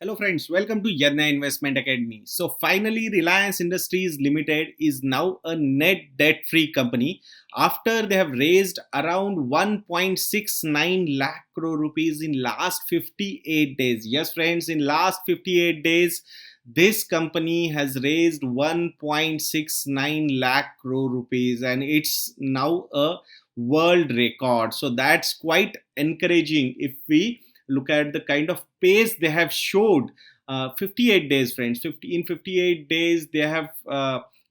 Hello friends, welcome to Yadnya Investment Academy. So finally Reliance Industries Limited is now a net debt-free company after they have raised around 1.69 lakh crore rupees in last 58 days. Yes friends, in last 58 days this company has raised 1.69 lakh crore rupees and it's now a world record. So that's quite encouraging if we look at the kind of pace they have showed. 58 days friends, 58 days they have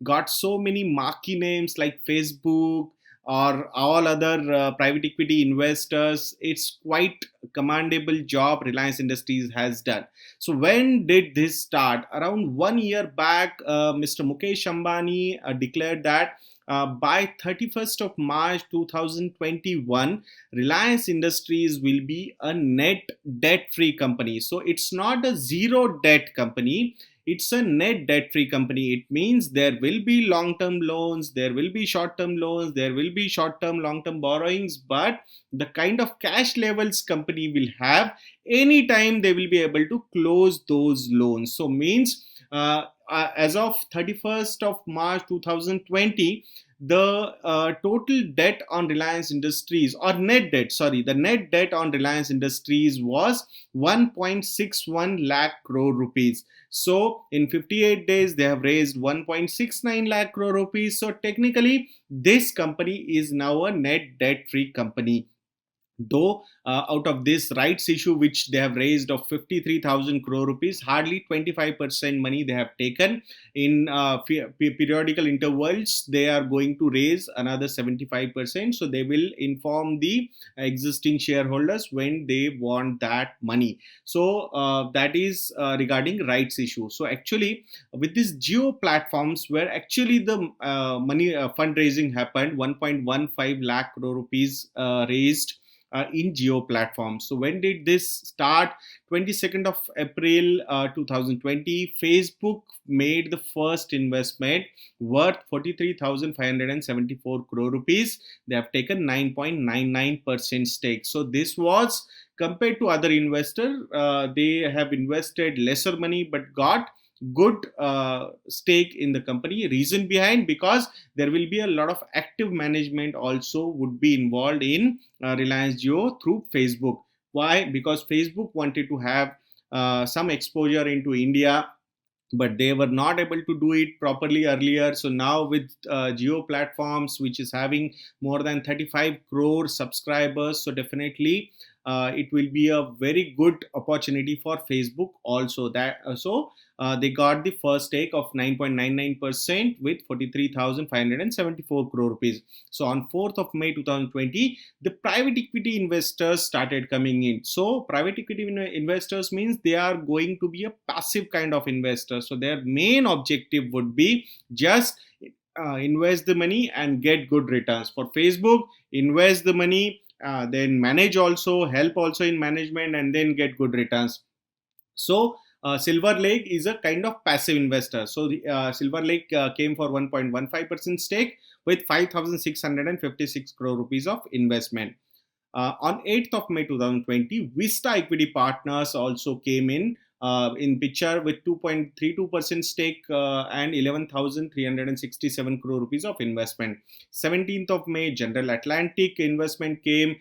got so many marquee names like Facebook or all other private equity investors. It's quite commendable job Reliance Industries has done. So when did this start? Around 1 year back, Mr. Mukesh Ambani declared that by 31st of March 2021, Reliance Industries will be a net debt free company. So it's not a zero debt company. It's a net debt free company. It means there will be long term loans, there will be short term loans, there will be short term, long term borrowings, but the kind of cash levels company will have, anytime they will be able to close those loans. So means as of 31st of March 2020, the total debt on Reliance Industries, or net debt, sorry, the net debt on Reliance Industries was 1.61 lakh crore rupees. So in 58 days, they have raised 1.69 lakh crore rupees. So technically, this company is now a net debt free company. Though out of this rights issue which they have raised of 53,000 crore rupees, hardly 25% money they have taken. In periodical intervals they are going to raise another 75%, so they will inform the existing shareholders when they want that money. So that is regarding rights issue. So actually with this Jio Platforms, where actually the money fundraising happened, 1.15 lakh crore rupees raised in Jio Platforms. So when did this start? 22nd of April 2020, Facebook made the first investment worth 43,574 crore rupees. They have taken 9.99% stake. So this was, compared to other investors, they have invested lesser money but got good stake in the company. Reason behind, because there will be a lot of active management also would be involved in Reliance Jio through Facebook. Why? Because Facebook wanted to have some exposure into India, but they were not able to do it properly earlier. So now with Jio Platforms, which is having more than 35 crore subscribers, so definitely it will be a very good opportunity for Facebook also. They got the first stake of 9.99% with 43,574 crore rupees. So on 4th of May 2020, the private equity investors started coming in. So private equity investors means they are going to be a passive kind of investor. So their main objective would be just invest the money and get good returns. For Facebook, invest the money, then manage also, help also in management, and then get good returns. So Silver Lake is a kind of passive investor. So Silver Lake came for 1.15% stake with 5,656 crore rupees of investment. On 8th of May 2020, Vista Equity Partners also came in picture with 2.32% stake and 11,367 crore rupees of investment. 17th of May, General Atlantic investment came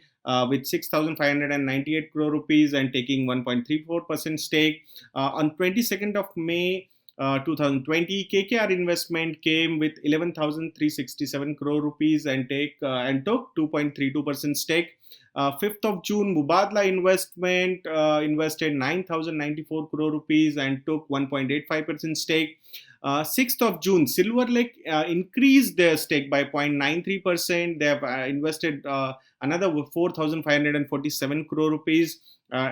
with 6,598 crore rupees and taking 1.34% stake. On 22nd of May 2020, KKR investment came with 11,367 crore rupees and took 2.32% stake. 5th of June, Mubadala investment invested 9,094 crore rupees and took 1.85% stake. 6th of June, Silver Lake increased their stake by 0.93%. They have invested another 4,547 crore rupees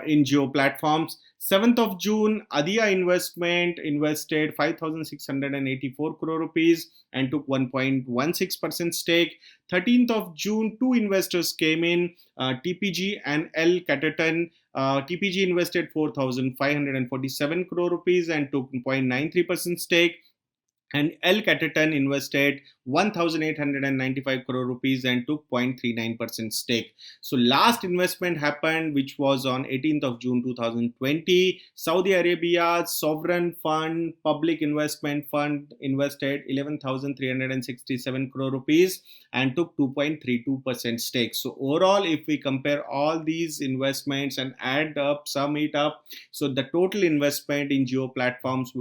in Jio Platforms. 7th of June, Adia investment invested 5,684 crore rupees and took 1.16% stake. 13th of June, two investors came in, TPG and L Catterton. TPG invested 4,547 crore rupees and took 0.93% stake, and L Catterton invested 1,895 crore rupees and took 0.39% stake. So last investment happened, which was on 18th of June 2020. Saudi Arabia's sovereign fund, public investment fund, invested 11,367 crore rupees and took 2.32% stake. So overall, if we compare all these investments and add up, sum it up, so the total investment in Jio Platforms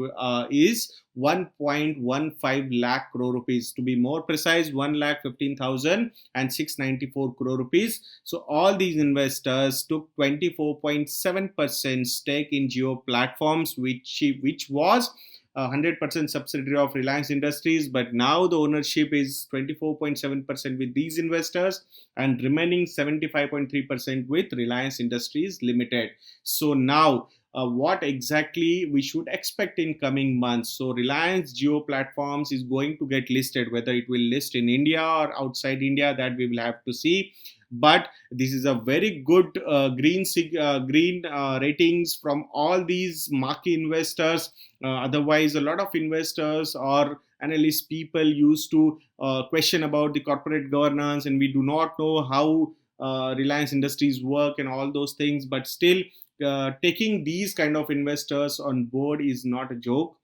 is 1.15 lakh crore rupees. To be more precise, 1 lakh 15,000 and 694 crore rupees. So all these investors took 24.7% stake in Jio Platforms, which was 100% subsidiary of Reliance Industries, but now the ownership is 24.7% with these investors and remaining 75.3% with Reliance Industries Limited. So now, what exactly we should expect in coming months? So Reliance Jio Platforms is going to get listed. Whether it will list in India or outside India, that we will have to see. But this is a very good green ratings from all these marquee investors. Otherwise, a lot of investors or analyst people used to question about the corporate governance, and we do not know how Reliance Industries work and all those things. But still, taking these kind of investors on board is not a joke.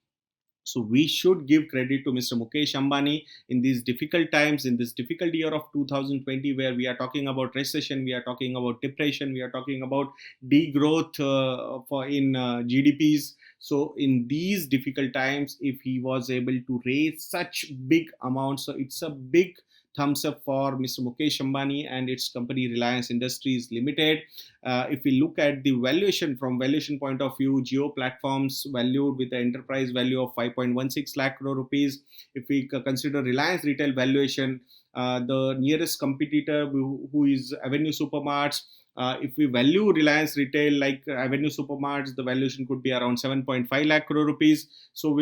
So we should give credit to Mr. Mukesh Ambani in these difficult times, in this difficult year of 2020, where we are talking about recession, we are talking about depression, we are talking about degrowth for in GDPs. So in these difficult times, if he was able to raise such big amounts, so it's a big thumbs up for Mr. Mukesh Ambani and its company Reliance Industries Limited. If we look at the valuation from valuation point of view, Jio Platforms valued with an enterprise value of 5.16 lakh crore rupees. If we consider Reliance Retail valuation, the nearest competitor who is Avenue Supermarts, if we value Reliance Retail like Avenue Supermarts, the valuation could be around 7.5 lakh crore rupees. So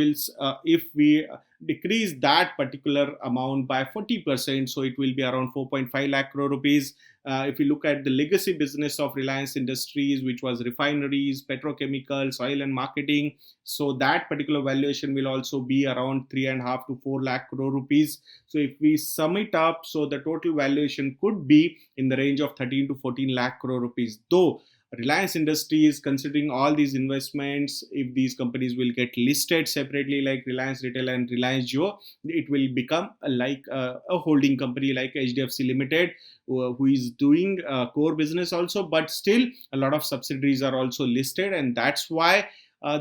if we decrease that particular amount by 40%, so it will be around 4.5 lakh crore rupees. If we look at the legacy business of Reliance Industries, which was refineries, petrochemicals, oil and marketing, so that particular valuation will also be around 3.5 to 4 lakh crore rupees. So if we sum it up, so the total valuation could be in the range of 13 to 14 lakh crore rupees. Though Reliance Industries, considering all these investments, if these companies will get listed separately like Reliance Retail and Reliance Jio, it will become like a holding company like HDFC Limited, who is doing core business also, but still a lot of subsidiaries are also listed, and that's why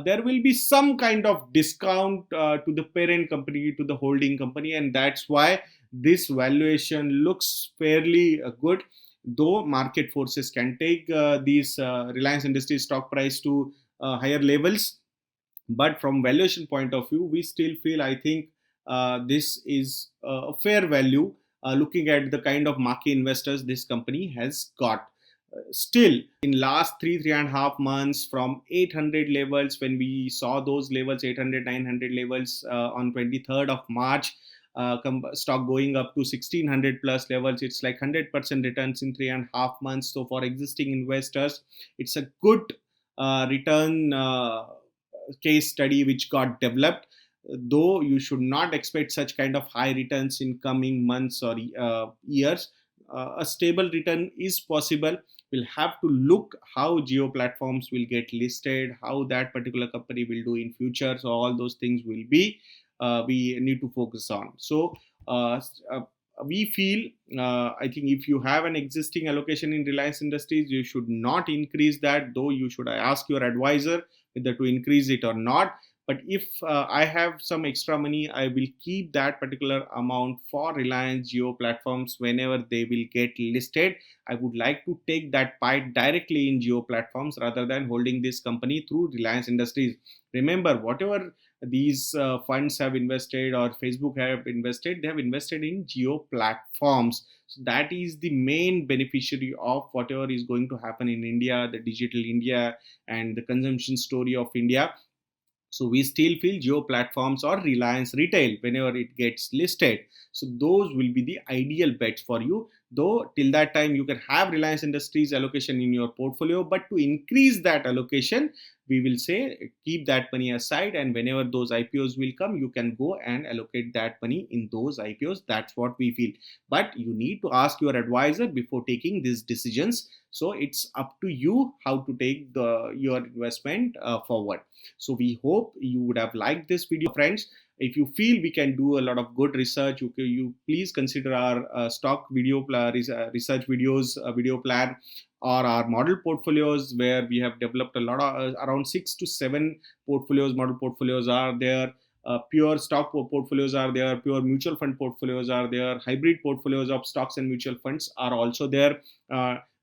there will be some kind of discount to the parent company, to the holding company, and that's why this valuation looks fairly good. Though market forces can take these Reliance Industries stock price to higher levels, but from valuation point of view, we still feel, I think, this is a fair value, looking at the kind of market investors this company has got. Still, in last three and a half months, from 800 levels, when we saw those levels, 800 900 levels on 23rd of March, stock going up to 1600 plus levels, it's like 100% returns in 3.5 months. So for existing investors, it's a good return case study which got developed. Though you should not expect such kind of high returns in coming months or years, a stable return is possible. We'll have to look how Jio Platforms will get listed, how that particular company will do in future. So all those things will be we need to focus on. So we feel, I think, if you have an existing allocation in Reliance Industries, you should not increase that. Though you should ask your advisor whether to increase it or not. But if I have some extra money, I will keep that particular amount for Reliance Jio Platforms whenever they will get listed. I would like to take that pie directly in Jio Platforms rather than holding this company through Reliance Industries. Remember, whatever these funds have invested or Facebook have invested, they have invested in Jio Platforms. So that is the main beneficiary of whatever is going to happen in India, the digital India and the consumption story of India. So we still feel Jio Platforms or Reliance Retail whenever it gets listed. So those will be the ideal bets for you. though till that time you can have Reliance Industries allocation in your portfolio, but to increase that allocation, we will say keep that money aside, and whenever those IPOs will come, you can go and allocate that money in those IPOs. That's what we feel. But you need to ask your advisor before taking these decisions. So it's up to you how to take your investment forward. So we hope you would have liked this video, friends. If you feel we can do a lot of good research, you please consider our stock research videos, video plan, or our model portfolios, where we have developed a lot of around 6 to 7 portfolios. Model portfolios are there, pure stock portfolios are there, pure mutual fund portfolios are there, hybrid portfolios of stocks and mutual funds are also there.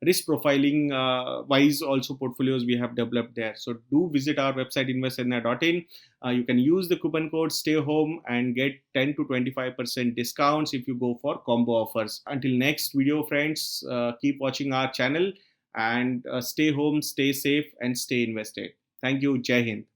Risk profiling wise also portfolios we have developed there. So do visit our website investyadnya.in. You can use the coupon code stay home and get 10 to 25% discounts if you go for combo offers. Until next video, friends, keep watching our channel, and stay home, stay safe, and stay invested. Thank you. Jai Hind.